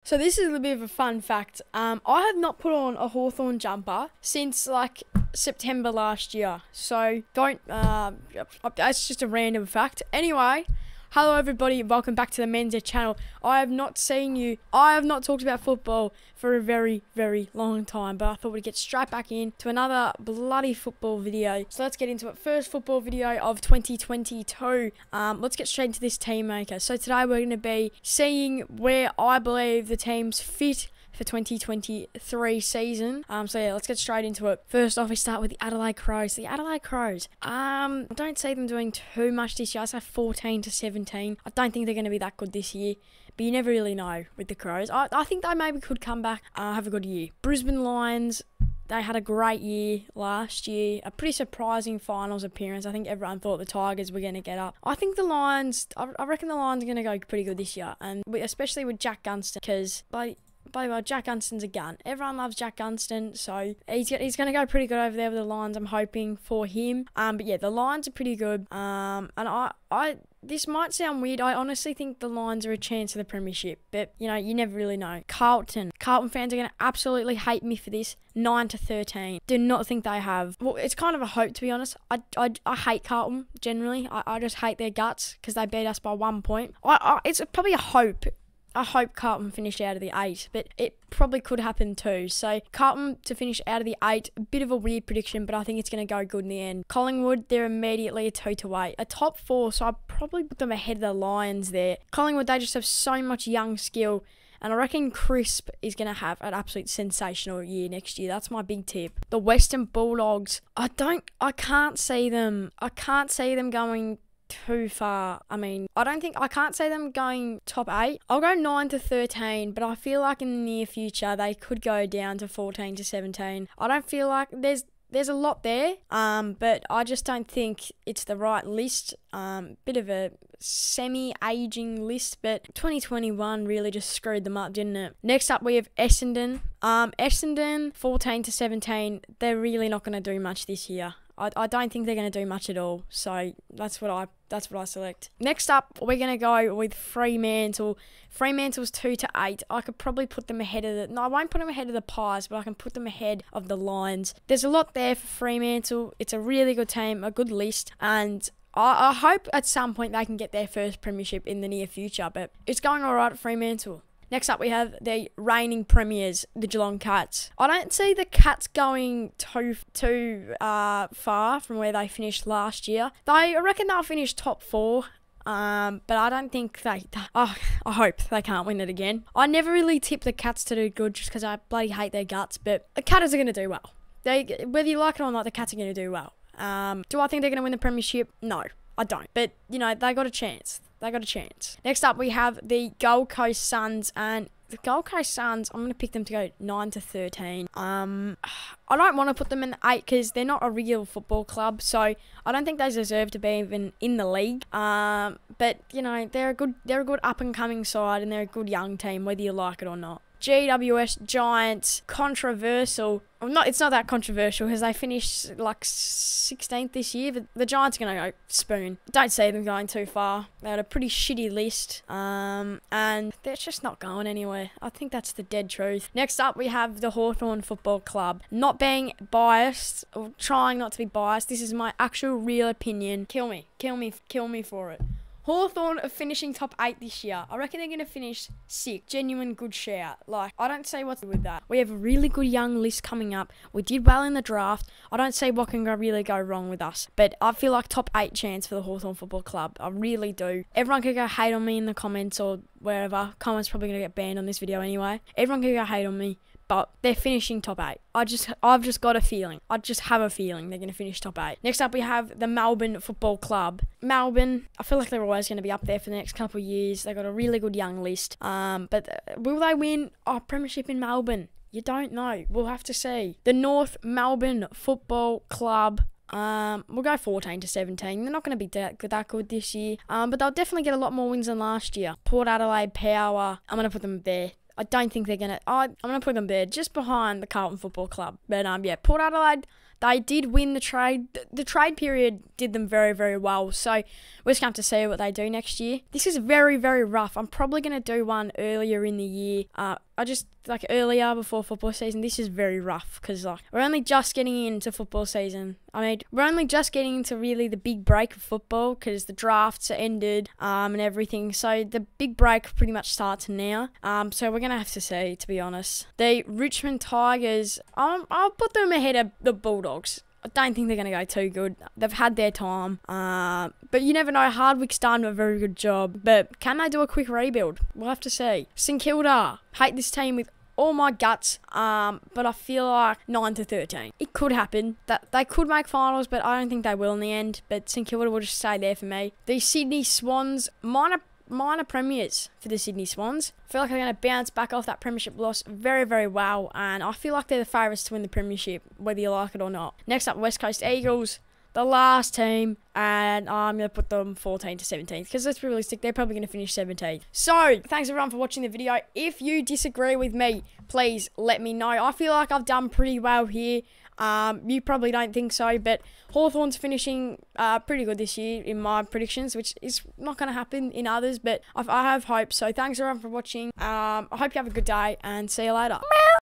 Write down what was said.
So this is a little bit of a fun fact. I have not put on a Hawthorn jumper since like September last year. So don't, that's just a random fact. Anyway, hello everybody, welcome back to the Men's channel. I have not talked about football for a very, very long time, but I thought we'd get straight back into another bloody football video. So let's get into it. First football video of 2022. Let's get straight into this team maker. So today we're going to be seeing where I believe the team's fit for 2023 season. So yeah, let's get straight into it. First off, we start with the Adelaide Crows. The Adelaide Crows. I don't see them doing too much this year. I say 14 to 17. I don't think they're going to be that good this year, but you never really know with the Crows. I think they maybe could come back, have a good year. Brisbane Lions. They had a great year last year. A pretty surprising finals appearance. I think everyone thought the Tigers were going to get up. I think the Lions, I reckon the Lions are going to go pretty good this year, and especially with Jack Gunston, because Jack Gunston's a gun. Everyone loves Jack Gunston, so he's going to go pretty good over there with the Lions. I'm hoping for him. But yeah, the Lions are pretty good. And this might sound weird. I honestly think the Lions are a chance for the premiership, but you know, you never really know. Carlton fans are going to absolutely hate me for this. 9 to 13. Do not think they have. Well, it's kind of a hope, to be honest. I hate Carlton generally. I just hate their guts because they beat us by 1 point. It's probably a hope. I hope Carlton finish out of the 8, but it probably could happen too. So Carlton to finish out of the 8, a bit of a weird prediction, but I think it's going to go good in the end. Collingwood, they're immediately a 2 to 8. A top 4, so I'd probably put them ahead of the Lions there. Collingwood, they just have so much young skill, and I reckon Crisp is going to have an absolute sensational year next year. That's my big tip. The Western Bulldogs, I can't see them going too far. I can't see them going top 8. I'll go 9 to 13, but I feel like in the near future they could go down to 14 to 17. I don't feel like there's a lot there, but I just don't think it's the right list. Bit of a semi-aging list, but 2021 really just screwed them up, didn't it? Next up, we have Essendon. Essendon, 14 to 17. They're really not going to do much this year. I don't think they're going to do much at all. So that's what I select. Next up, we're going to go with Fremantle. Fremantle's 2 to 8. I could probably put them ahead of I won't put them ahead of the Pies, but I can put them ahead of the Lions. There's a lot there for Fremantle. It's a really good team, a good list, and I hope at some point they can get their first premiership in the near future, but it's going all right at Fremantle. Next up, we have the reigning premiers, the Geelong Cats. I don't see the Cats going too far from where they finished last year. I reckon they'll finish top 4. But I don't think I hope they can't win it again. I never really tip the Cats to do good just because I bloody hate their guts, but the Cats are going to do well. Whether you like it or not, the Cats are going to do well. Do I think they're going to win the premiership? No, I don't. But, you know, they got a chance. Next up, we have the Gold Coast Suns, and the Gold Coast Suns, I'm going to pick them to go 9 to 13. I don't want to put them in the 8 because they're not a real football club, so I don't think they deserve to be even in the league. But, you know, they're a good up-and-coming side, and they're a good young team, whether you like it or not. GWS Giants, controversial. Well, it's not that controversial because they finished like 16th this year, but the Giants are going to go spoon. Don't see them going too far. They had a pretty shitty list, and they're just not going anywhere. I think that's the dead truth. Next up, we have the Hawthorn Football Club. Not being biased, or trying not to be biased, this is my actual real opinion. Kill me for it. Hawthorn are finishing top 8 this year. I reckon they're going to finish 6. Genuine good shout. Like, I don't see what's with that. We have a really good young list coming up. We did well in the draft. I don't see what can really go wrong with us. But I feel like top 8 chance for the Hawthorn Football Club. I really do. Everyone could go hate on me in the comments or wherever. Comments probably going to get banned on this video anyway. Everyone could go hate on me. But they're finishing top 8. I've just got a feeling. I just have a feeling they're going to finish top 8. Next up, we have the Melbourne Football Club. Melbourne, I feel like they're always going to be up there for the next couple of years. They've got a really good young list. But will they win a premiership in Melbourne? You don't know. We'll have to see. The North Melbourne Football Club. We'll go 14 to 17. They're not going to be that good this year. But they'll definitely get a lot more wins than last year. Port Adelaide Power. I'm going to put them there. I don't think they're going to... I'm going to put them there just behind the Carlton Football Club. But, yeah, Port Adelaide, They did win the trade. The trade period did them very, very well. So we're just going to have to see what they do next year. This is very, very rough. I'm probably going to do one earlier in the year. I just, like, earlier before football season. This is very rough because, like, we're only just getting into football season. I mean, we're only just getting into really the big break of football because the drafts are ended and everything. So the big break pretty much starts now. So we're going to have to see, to be honest. The Richmond Tigers, I'll put them ahead of the Bulldogs. I don't think they're going to go too good. They've had their time. But you never know. Hardwick's done a very good job. But can they do a quick rebuild? We'll have to see. St Kilda. Hate this team with all my guts. But I feel like 9-13. It could happen. That they could make finals, but I don't think they will in the end. But St Kilda will just stay there for me. The Sydney Swans, minor premiers for the Sydney Swans. I feel like they're going to bounce back off that premiership loss very, very well, and I feel like they're the favourites to win the premiership, whether you like it or not. Next up, West Coast Eagles, the last team, and I'm going to put them 14 to 17th, because let's be realistic, they're probably going to finish 17th. So, thanks everyone for watching the video. If you disagree with me, please let me know. I feel like I've done pretty well here. You probably don't think so, but Hawthorn's finishing pretty good this year in my predictions, which is not going to happen in others, but I have hope. So thanks everyone for watching. I hope you have a good day and see you later.